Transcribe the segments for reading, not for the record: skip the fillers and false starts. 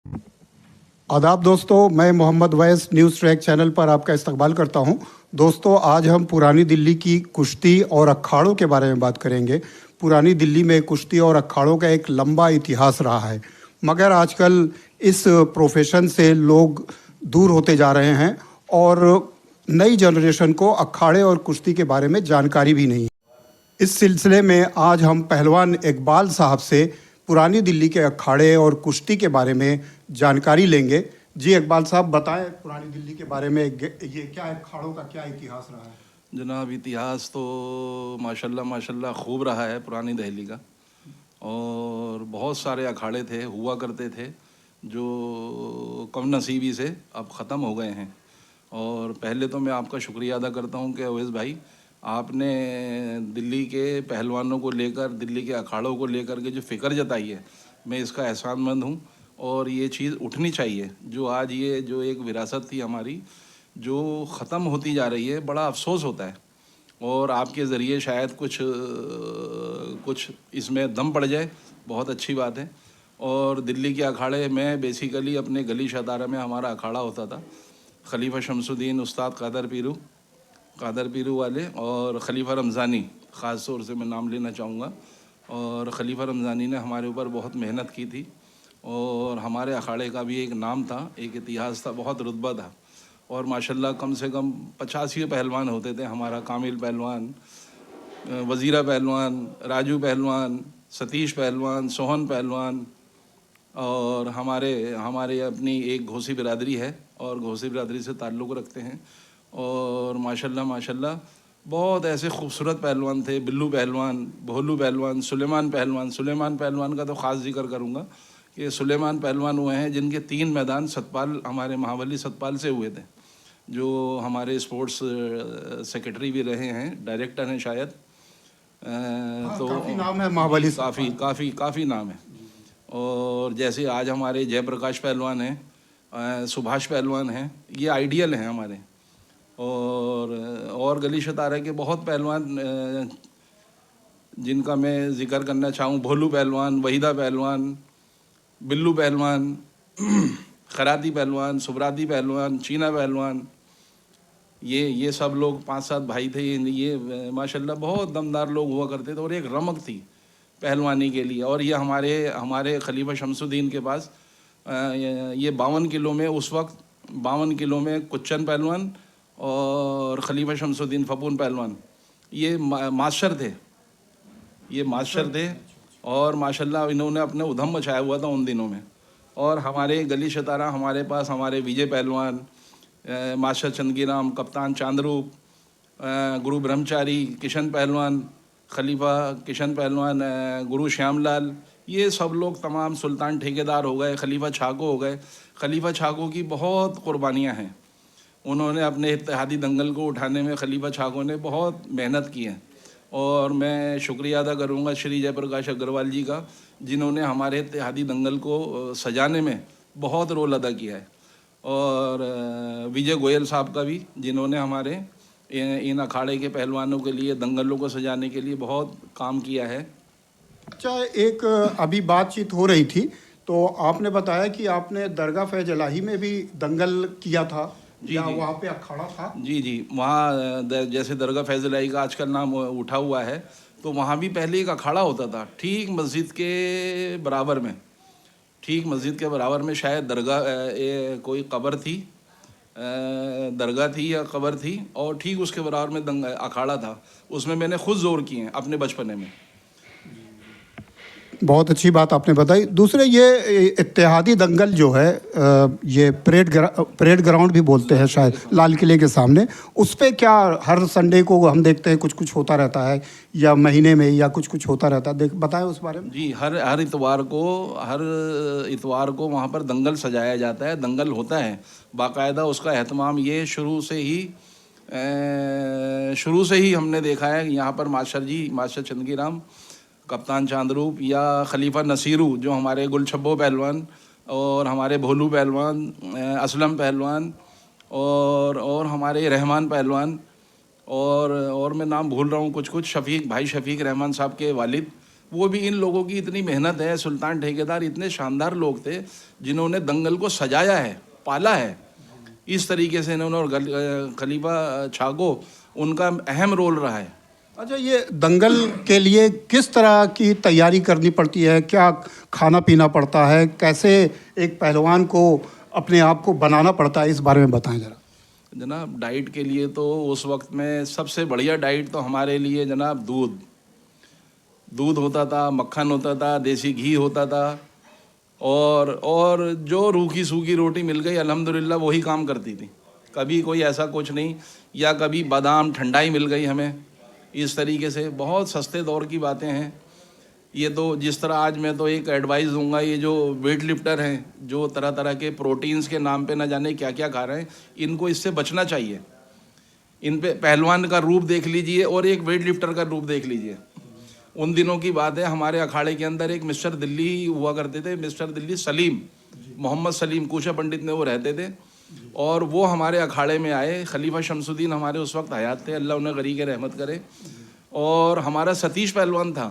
आदाब दोस्तों, मैं मोहम्मद वैस न्यूज़ ट्रैक चैनल पर आपका इस्तकबाल करता हूं। दोस्तों, आज हम पुरानी दिल्ली की कुश्ती और अखाड़ों के बारे में बात करेंगे। पुरानी दिल्ली में कुश्ती और अखाड़ों का एक लंबा इतिहास रहा है, मगर आजकल इस प्रोफेशन से लोग दूर होते जा रहे हैं और नई जनरेशन को अखाड़े और कुश्ती के बारे में जानकारी भी नहीं है। इस सिलसिले में आज हम पहलवान इकबाल साहब से पुरानी दिल्ली के अखाड़े और कुश्ती के बारे में जानकारी लेंगे। जी इकबाल साहब, बताएं पुरानी दिल्ली के बारे में, ये क्या अखाड़ों का क्या इतिहास रहा है? जनाब, इतिहास तो माशाल्लाह माशाल्लाह खूब रहा है पुरानी दिल्ली का। और बहुत सारे अखाड़े थे, हुआ करते थे, जो कम नसीबी से अब ख़त्म हो गए हैं। और पहले तो मैं आपका शुक्रिया अदा करता हूं कि अवैस भाई, आपने दिल्ली के पहलवानों को लेकर, दिल्ली के अखाड़ों को लेकर के जो फ़िक्र जताई है, मैं इसका एहसानमंद हूँ। और ये चीज़ उठनी चाहिए, जो आज ये जो एक विरासत थी हमारी, जो ख़त्म होती जा रही है, बड़ा अफसोस होता है। और आपके ज़रिए शायद कुछ इसमें दम पड़ जाए, बहुत अच्छी बात है। और दिल्ली के अखाड़े में बेसिकली अपने गली शदारा में हमारा अखाड़ा होता था। खलीफा शमसुद्दीन, उस्ताद कादर पीरू वाले, और खलीफा रमज़ानी, ख़ास तौर से मैं नाम लेना चाहूँगा। और खलीफा रमज़ानी ने हमारे ऊपर बहुत मेहनत की थी, और हमारे अखाड़े का भी एक नाम था, एक इतिहास था, बहुत रुतबा था। और माशाल्लाह कम से कम 85 पहलवान होते थे। हमारा कामिल पहलवान, वज़ीरा पहलवान, राजू पहलवान, सतीश पहलवान, सोहन पहलवान, और हमारे हमारे अपनी एक घोसी बिरादरी है, और घोसी बिरादरी से ताल्लुक़ रखते हैं। और माशाल्लाह माशाल्लाह बहुत ऐसे खूबसूरत पहलवान थे। बिल्लू पहलवान, भोलू पहलवान, सुलेमान पहलवान का तो ख़ास जिक्र करूँगा कि सुलेमान पहलवान वो हैं जिनके 3 मैदान सतपाल, हमारे महाबली सतपाल से हुए थे, जो हमारे स्पोर्ट्स सेक्रेटरी भी रहे हैं, डायरेक्टर हैं शायद। तो काफ़ी नाम है महाबली, काफ़ी नाम है। और जैसे आज हमारे जयप्रकाश पहलवान हैं, सुभाष पहलवान हैं, ये आइडियल हैं हमारे। और गली शतारा के बहुत पहलवान जिनका मैं ज़िक्र करना चाहूँ, भोलू पहलवान, वहीदा पहलवान, बिल्लू पहलवान, खराती पहलवान, सुबराती पहलवान, चीना पहलवान, ये सब लोग 5-7 भाई थे। ये माशाल्लाह बहुत दमदार लोग हुआ करते थे, और एक रमक थी पहलवानी के लिए। और ये हमारे खलीफा शमसुद्दीन के पास ये 52 किलो में, उस वक्त 52 किलो में कुच्चन पहलवान और खलीफा शमसुद्दीन फपून पहलवान, ये मास्टर थे। और माशाल्लाह इन्होंने अपने उधम मचाया हुआ था उन दिनों में। और हमारे गली शतारा हमारे पास हमारे विजय पहलवान, मास्टर चंदगीराम, कप्तान चांदरूप, गुरु ब्रह्मचारी, किशन पहलवान, खलीफा किशन पहलवान, गुरु श्यामलाल, ये सब लोग तमाम, सुल्तान ठेकेदार हो गए, खलीफा छाको हो गए। खलीफा छाको की बहुत कुर्बानियाँ हैं। उन्होंने अपने इत्तेहादी दंगल को उठाने में, खलीफा छाको ने बहुत मेहनत की है। और मैं शुक्रिया अदा करूँगा श्री जयप्रकाश अग्रवाल जी का, जिन्होंने हमारे इत्तेहादी दंगल को सजाने में बहुत रोल अदा किया है। और विजय गोयल साहब का भी, जिन्होंने हमारे इन अखाड़े के पहलवानों के लिए, दंगलों को सजाने के लिए बहुत काम किया है। अच्छा, एक अभी बातचीत हो रही थी तो आपने बताया कि आपने दरगाह फैज इलाही में भी दंगल किया था। जी, या वहाँ पे अखाड़ा था? जी, वहाँ जैसे दरगाह फैज़ इलाही का आजकल नाम उठा हुआ है, तो वहाँ भी पहले एक अखाड़ा होता था, ठीक मस्जिद के बराबर में। ठीक मस्जिद के बराबर में शायद दरगाह, कोई कब्र थी, दरगाह थी या कब्र थी, और ठीक उसके बराबर में अखाड़ा था। उसमें मैंने खुद जोर किए हैं अपने बचपने में। बहुत अच्छी बात आपने बताई। दूसरे, ये इत्तेहादी दंगल जो है, ये परेड ग्राउंड भी बोलते हैं शायद, लाल किले के सामने, उस पे क्या हर संडे को हम देखते हैं कुछ कुछ होता रहता है, या महीने में या कुछ कुछ होता रहता है, बताएं उस बारे में। जी, हर इतवार को वहाँ पर दंगल सजाया जाता है, दंगल होता है बाकायदा। उसका एहतमाम ये शुरू से ही हमने देखा है। यहाँ पर मास्टर चंदगीराम, कप्तान चांदरूप, या खलीफा नसीरू, जो हमारे गुलछब्बो पहलवान, और हमारे भोलू पहलवान, असलम पहलवान, और हमारे रहमान पहलवान, और मैं नाम भूल रहा हूँ कुछ, शफ़ीक रहमान साहब के वालिद, वो भी इन लोगों की इतनी मेहनत है। सुल्तान ठेकेदार इतने शानदार लोग थे जिन्होंने दंगल को सजाया है, पाला है। इस तरीके से इन्होंने, और खलीफा छागो उनका अहम रोल रहा है। अच्छा, ये दंगल के लिए किस तरह की तैयारी करनी पड़ती है? क्या खाना पीना पड़ता है? कैसे एक पहलवान को अपने आप को बनाना पड़ता है? इस बारे में बताएं जरा। जनाब, डाइट के लिए तो उस वक्त में सबसे बढ़िया डाइट तो हमारे लिए जनाब दूध होता था, मक्खन होता था, देसी घी होता था, और जो रूखी सूखी रोटी मिल गई अल्हम्दुलिल्लाह वही काम करती थी। कभी कोई ऐसा कुछ नहीं, या कभी बादाम ठंडाई मिल गई हमें। इस तरीके से बहुत सस्ते दौर की बातें हैं ये। तो जिस तरह आज मैं तो एक एडवाइस दूंगा, ये जो वेट लिफ्टर हैं, जो तरह तरह के प्रोटीन्स के नाम पे न जाने क्या क्या खा रहे हैं, इनको इससे बचना चाहिए। इन पे पहलवान का रूप देख लीजिए और एक वेट लिफ्टर का रूप देख लीजिए। उन दिनों की बात है, हमारे अखाड़े के अंदर एक मिस्टर दिल्ली हुआ करते थे, मिस्टर दिल्ली सलीम, मोहम्मद सलीम, कुशा पंडित में वो रहते थे। और वो हमारे अखाड़े में आए। खलीफा शमसुद्दीन हमारे उस वक्त हयात थे, अल्लाह उन्हें गरीक रहमत करे। और हमारा सतीश पहलवान था।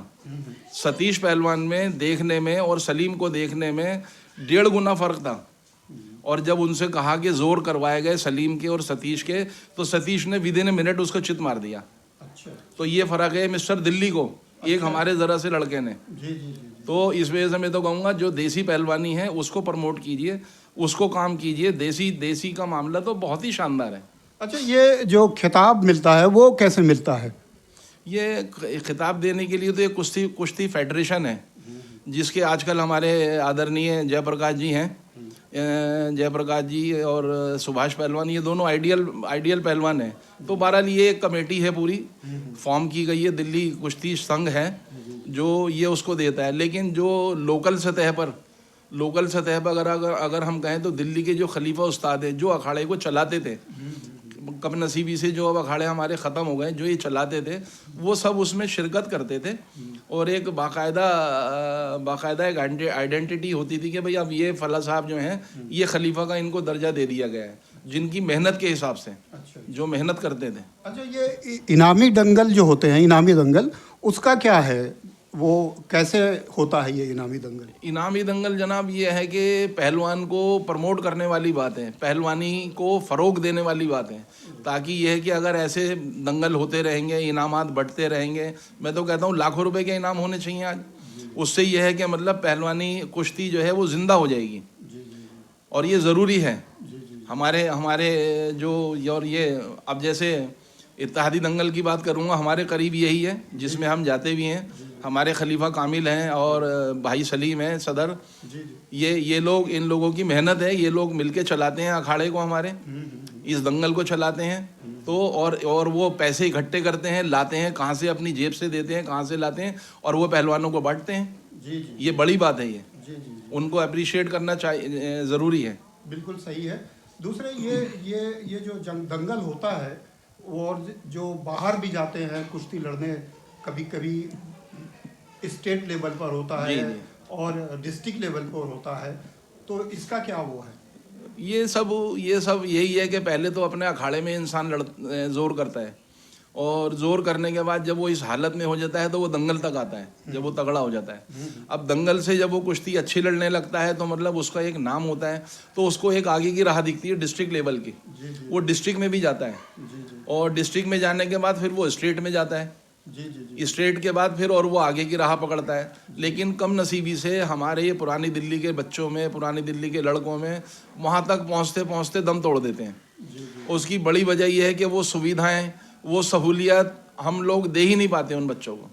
सतीश पहलवान में देखने में और सलीम को देखने में 1.5 गुना फ़र्क था। और जब उनसे कहा कि जोर करवाए गए सलीम के और सतीश के, तो सतीश ने विदिन ए मिनट उसको चित मार दिया। अच्छा। तो ये फ़र्क है मिस्टर दिल्ली को, एक हमारे ज़रा से लड़के ने। तो इस वजह से मैं तो कहूँगा जो देसी पहलवानी है उसको प्रमोट कीजिए, उसको काम कीजिए। देसी का मामला तो बहुत ही शानदार है। अच्छा, ये जो खिताब मिलता है वो कैसे मिलता है? ये खिताब देने के लिए तो एक कुश्ती फेडरेशन है, जिसके आजकल हमारे आदरणीय जयप्रकाश जी हैं। जयप्रकाश जी और सुभाष पहलवान, ये दोनों आइडियल पहलवान हैं। तो बहरहाल ये एक कमेटी है पूरी फॉर्म की गई है, दिल्ली कुश्ती संघ है जो ये उसको देता है। लेकिन जो लोकल सतह पर अगर हम कहें तो दिल्ली के जो खलीफा उस्ताद हैं, जो अखाड़े को चलाते थे, कब नसीबी से जो अब अखाड़े हमारे ख़त्म हो गए, जो ये चलाते थे, वो सब उसमें शिरकत करते थे। और एक बाकायदा एक आइडेंटिटी होती थी कि भाई अब ये फला साहब जो हैं, ये खलीफा का इनको दर्जा दे दिया गया है, जिनकी मेहनत के हिसाब से। अच्छा। जो मेहनत करते थे। अच्छा, ये इनामी दंगल जो होते हैं, इनामी दंगल, उसका क्या है? वो कैसे होता है ये इनामी दंगल? इनामी दंगल जनाब ये है कि पहलवान को प्रमोट करने वाली बात है, पहलवानी को फ़रोग देने वाली बात है, ताकि ये है कि अगर ऐसे दंगल होते रहेंगे, इनामात बढ़ते रहेंगे। मैं तो कहता हूँ लाखों रुपए के इनाम होने चाहिए आज। उससे ये है कि मतलब पहलवानी कुश्ती जो है वो ज़िंदा हो जाएगी, और ये ज़रूरी है। हमारे जो, और ये अब जैसे इत्तेहादी दंगल की बात करूँगा, हमारे करीब यही है जिसमें हम जाते भी हैं। हमारे खलीफा कामिल हैं और भाई सलीम हैं सदर। ये लोग, इन लोगों की मेहनत है। ये लोग मिलके चलाते हैं अखाड़े को, हमारे इस दंगल को चलाते हैं। तो और वो पैसे इकट्ठे करते हैं, लाते हैं, कहाँ से अपनी जेब से देते हैं, कहाँ से लाते हैं, और वो पहलवानों को बांटते हैं। ये बड़ी बात है। ये उनको अप्रिशिएट करना चाहिए, ज़रूरी है। बिल्कुल सही है। दूसरे ये जो दंगल होता है, और जो बाहर भी जाते हैं कुश्ती लड़ने, कभी कभी स्टेट लेवल पर होता है और डिस्ट्रिक्ट लेवल पर होता है, तो इसका क्या वो है? ये सब यही है कि पहले तो अपने अखाड़े में इंसान जोर करता है, और जोर करने के बाद जब वो इस हालत में हो जाता है तो वो दंगल तक आता है, जब वो तगड़ा हो जाता है। अब दंगल से जब वो कुश्ती अच्छी लड़ने लगता है तो मतलब उसका एक नाम होता है, तो उसको एक आगे की राह दिखती है डिस्ट्रिक्ट लेवल की। वो डिस्ट्रिक्ट में भी जाता है, और डिस्ट्रिक्ट में जाने के बाद फिर वो स्टेट में जाता है। स्टेट के बाद फिर और वो आगे की राह पकड़ता है। लेकिन कम नसीबी से हमारे ये पुरानी दिल्ली के बच्चों में, पुरानी दिल्ली के लड़कों में वहाँ तक पहुँचते पहुँचते दम तोड़ देते हैं। उसकी बड़ी वजह यह है कि वो सुविधाएं, वो सहूलियत हम लोग दे ही नहीं पाते उन बच्चों को,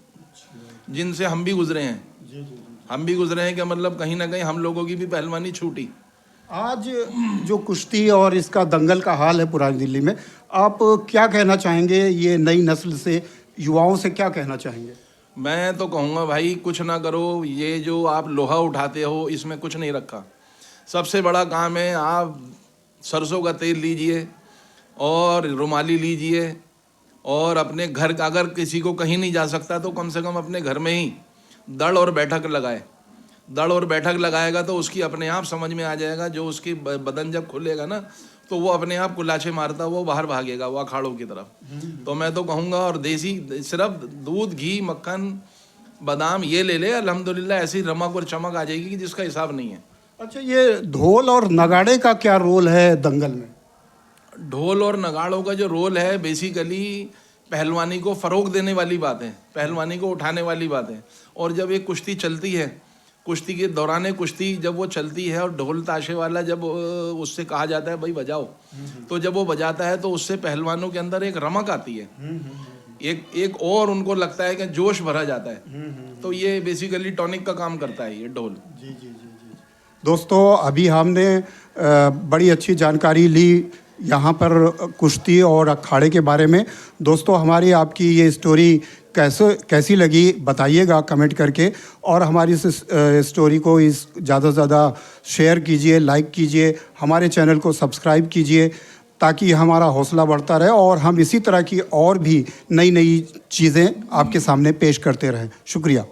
जिनसे हम भी गुजरे हैं। कि मतलब कहीं ना कहीं हम लोगों की भी पहलवानी छूटी। आज जो कुश्ती और इसका दंगल का हाल है पुरानी दिल्ली में, आप क्या कहना चाहेंगे? ये नई नस्ल से, युवाओं से क्या कहना चाहेंगे? मैं तो कहूँगा भाई, कुछ ना करो। ये जो आप लोहा उठाते हो, इसमें कुछ नहीं रखा। सबसे बड़ा काम है, आप सरसों का तेल लीजिए और रुमाली लीजिए, और अपने घर का, अगर किसी को कहीं नहीं जा सकता तो कम से कम अपने घर में ही दड़ और बैठक लगाए। दड़ और बैठक लगाएगा तो उसकी अपने आप समझ में आ जाएगा। जो उसकी बदन जब खुलेगा ना, तो वो अपने आप कुलाचे मारता वो बाहर भागेगा, वो अखाड़ों की तरफ। तो मैं तो कहूँगा, और देसी सिर्फ दूध, घी, मक्खन, बादाम ये ले ले, अल्हम्दुलिल्लाह ऐसी रमक और चमक आ जाएगी कि जिसका हिसाब नहीं है। अच्छा, ये ढोल और नगाड़े का क्या रोल है दंगल में? ढोल और नगाड़ों का जो रोल है, बेसिकली पहलवानी को फ़रोग देने वाली बात है, पहलवानी को उठाने वाली बात है। और जब एक कुश्ती चलती है, कुश्ती के दौरान कुश्ती जब वो चलती है और ढोल ताशे वाला जब उससे कहा जाता है भाई बजाओ, तो जब वो बजाता है तो उससे पहलवानों के अंदर एक रमक आती है, एक और उनको लगता है कि जोश भरा जाता है। तो ये बेसिकली टॉनिक का काम करता है ये ढोल। जी जी जी जी। दोस्तों, अभी हमने बड़ी अच्छी जानकारी ली यहाँ पर कुश्ती और अखाड़े के बारे में। दोस्तों, हमारी आपकी ये स्टोरी कैसी लगी बताइएगा कमेंट करके, और हमारी इस स्टोरी को ज़्यादा से ज़्यादा शेयर कीजिए, लाइक कीजिए, हमारे चैनल को सब्सक्राइब कीजिए, ताकि हमारा हौसला बढ़ता रहे और हम इसी तरह की और भी नई नई चीज़ें आपके सामने पेश करते रहें। शुक्रिया।